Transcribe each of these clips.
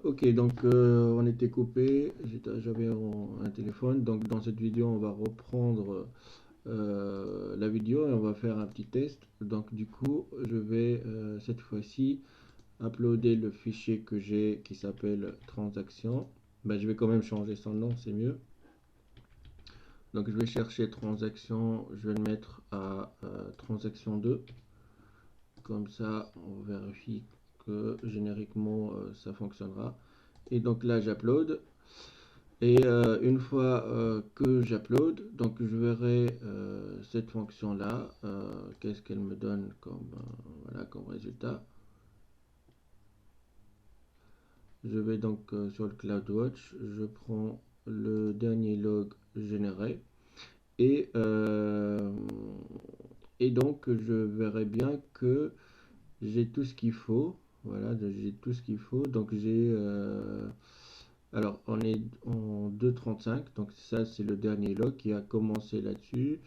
Ok, donc on était coupé, j'avais un téléphone, donc dans cette vidéo on va reprendre la vidéo et on va faire un petit test. Donc du coup je vais cette fois-ci uploader le fichier que j'ai qui s'appelle transaction. Ben, je vais quand même changer son nom, c'est mieux. Donc je vais chercher transaction, je vais le mettre à transaction 2. Comme ça on vérifie que génériquement ça fonctionnera. Et donc là j'upload. Et une fois que j'upload, donc je verrai cette fonction là, qu'est-ce qu'elle me donne comme, voilà, comme résultat. Je vais donc sur le CloudWatch, je prends le dernier log généré et, euh, et donc je verrai bien que j'ai tout ce qu'il faut. Voilà, j'ai tout ce qu'il faut. Donc j'ai alors on est en 2.35, donc ça c'est le dernier log qui a commencé là-dessus.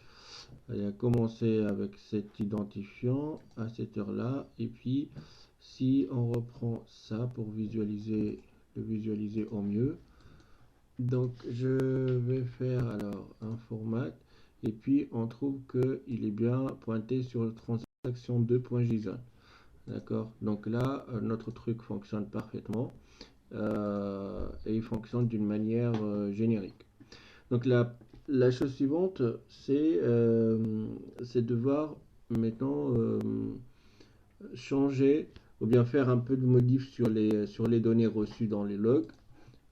Il a commencé avec cet identifiant à cette heure-là. Et puis si on reprend ça pour le visualiser au mieux. Donc je vais faire alors un format et puis on trouve qu'il est bien pointé sur le transaction 2.json. D'accord. Donc là, notre truc fonctionne parfaitement et il fonctionne d'une manière générique. Donc la chose suivante, c'est de voir maintenant changer ou bien faire un peu de modif sur les données reçues dans les logs,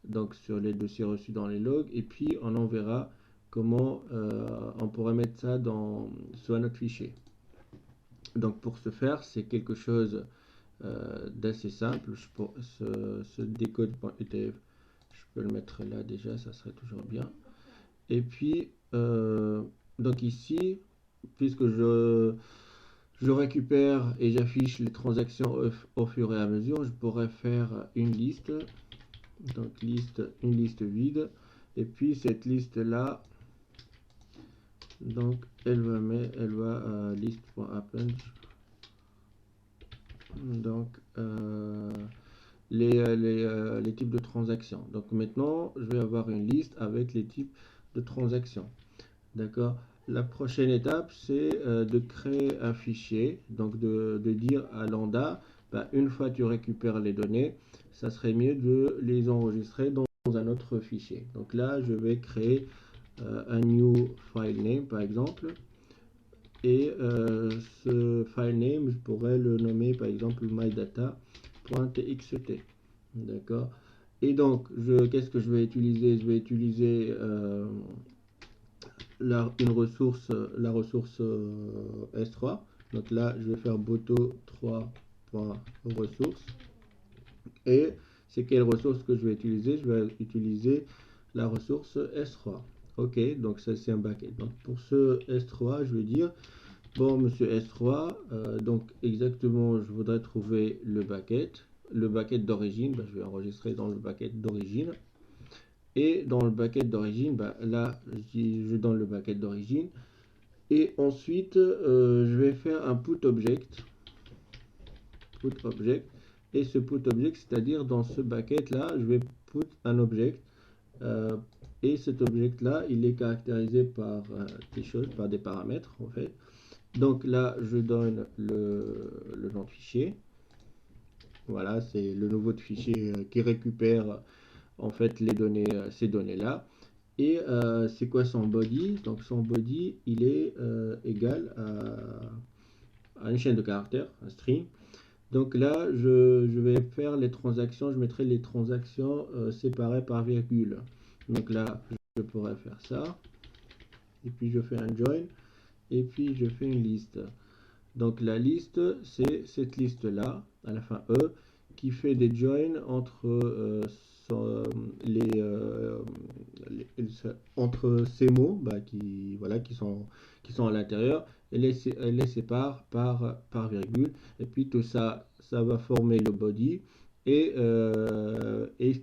donc sur les dossiers reçus dans les logs, et puis on en verra comment on pourrait mettre ça sur notre fichier. Donc pour ce faire, c'est quelque chose d'assez simple. Ce décode.etf, je peux le mettre là déjà, ça serait toujours bien. Et puis, donc ici, puisque je récupère et j'affiche les transactions au fur et à mesure, je pourrais faire une liste, donc une liste vide. Et puis cette liste là, donc elle va list.append, donc les types de transactions. Donc maintenant, je vais avoir une liste avec les types de transactions. D'accord. La prochaine étape, c'est de créer un fichier. Donc de dire à Lambda, bah, une fois que tu récupères les données, ça serait mieux de les enregistrer dans un autre fichier. Donc là, je vais créer un new file name, par exemple. Et ce file name, je pourrais le nommer par exemple mydata.txt. D'accord. Et donc, qu'est-ce que je vais utiliser? Je vais utiliser la ressource S3. Donc là, je vais faire boto 3.ressource. Et c'est quelle ressource que je vais utiliser? Je vais utiliser la ressource S3. Ok, donc ça c'est un bucket. Donc pour ce S3, je vais dire, bon, monsieur S3, donc exactement, je voudrais trouver le bucket d'origine, bah, je vais enregistrer dans le bucket d'origine. Et dans le bucket d'origine, bah, là, je donne le bucket d'origine. Et ensuite, je vais faire un put object. Et ce put object, c'est-à-dire dans ce bucket là, je vais put un object. Et cet object là, il est caractérisé par des choses, par des paramètres en fait. Donc là, je donne le nom de fichier. Voilà, c'est le nouveau de fichier qui récupère en fait les données, ces données-là. Et c'est quoi son body? Donc son body, il est égal à une chaîne de caractères, un string. Donc là, je vais faire les transactions, je mettrai les transactions séparées par virgule. Donc là, je pourrais faire ça. Et puis je fais un join. Et puis je fais une liste. Donc la liste, c'est cette liste-là, à la fin E, qui fait des joins entre, les, entre ces mots bah, voilà, qui sont à l'intérieur et les sépare par virgule. Et puis tout ça, ça va former le body et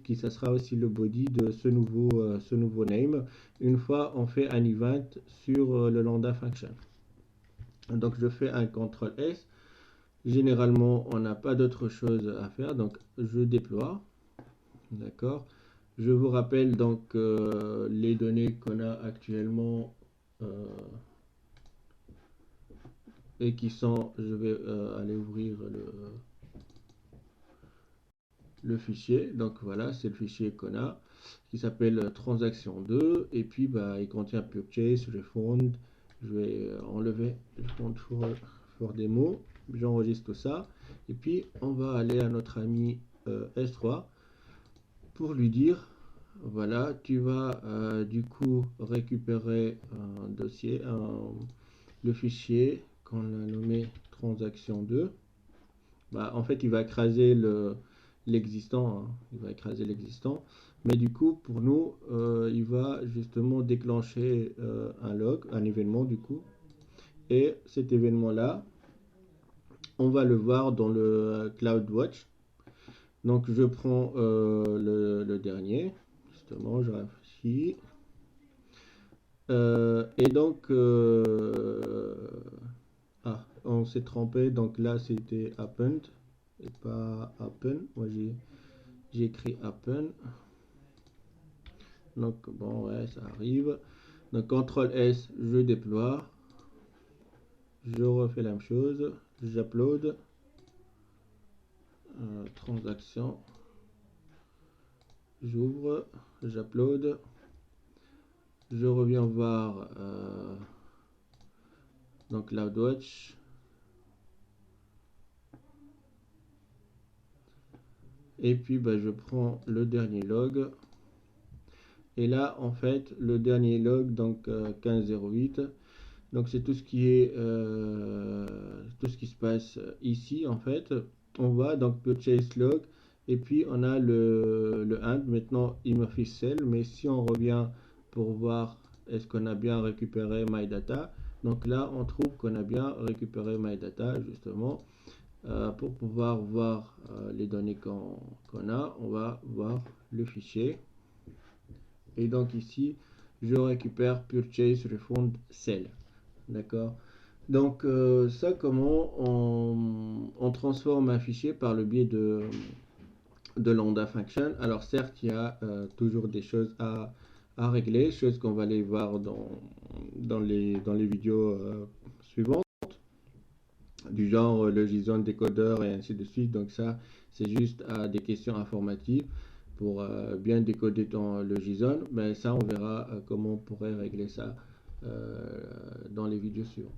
qui ça sera aussi le body de ce nouveau name une fois on fait un event sur le lambda function. Donc je fais un CTRL S. Généralement, on n'a pas d'autre chose à faire, donc je déploie. D'accord. Je vous rappelle donc les données qu'on a actuellement et qui sont, je vais aller ouvrir le fichier. Donc voilà, c'est le fichier qu'on a qui s'appelle transaction 2 et puis bah, il contient purchase, refund. Je vais enlever le fond for démo, j'enregistre tout ça et puis on va aller à notre ami S3 pour lui dire voilà, tu vas du coup récupérer un dossier, le fichier qu'on a nommé transaction 2. Bah, en fait, il va écraser l'existant, hein. Il va écraser l'existant. Mais du coup, pour nous, il va justement déclencher un log, un événement du coup. Et cet événement-là, on va le voir dans le CloudWatch. Donc, je prends le dernier. Justement, je réfléchis. Et donc, on s'est trompé. Donc là, c'était happened et pas happen. Moi, j'ai écrit happen. Donc, bon, ouais, ça arrive. Donc, CTRL S, je déploie. Je refais la même chose. J'upload. Transaction. J'ouvre. J'upload. Je reviens voir donc CloudWatch. Et puis, bah, je prends le dernier log. Et là, en fait, le dernier log, donc 1508, donc c'est tout ce qui est tout ce qui se passe ici, en fait. On va donc purchase log, et puis on a le end. Maintenant, il me fiche cell, mais si on revient pour voir est-ce qu'on a bien récupéré my data, donc là, on trouve qu'on a bien récupéré my data, justement. Pour pouvoir voir les données qu'on a, on va voir le fichier. Et donc ici, je récupère purchase refund cell. D'accord. Donc ça, comment on transforme un fichier par le biais de lambda function. Alors certes, il y a toujours des choses à régler, choses qu'on va aller voir dans les vidéos suivantes, du genre le JSON décodeur et ainsi de suite. Donc ça, c'est juste des questions informatives pour bien décoder le JSON. Mais ça, on verra comment on pourrait régler ça dans les vidéos suivantes.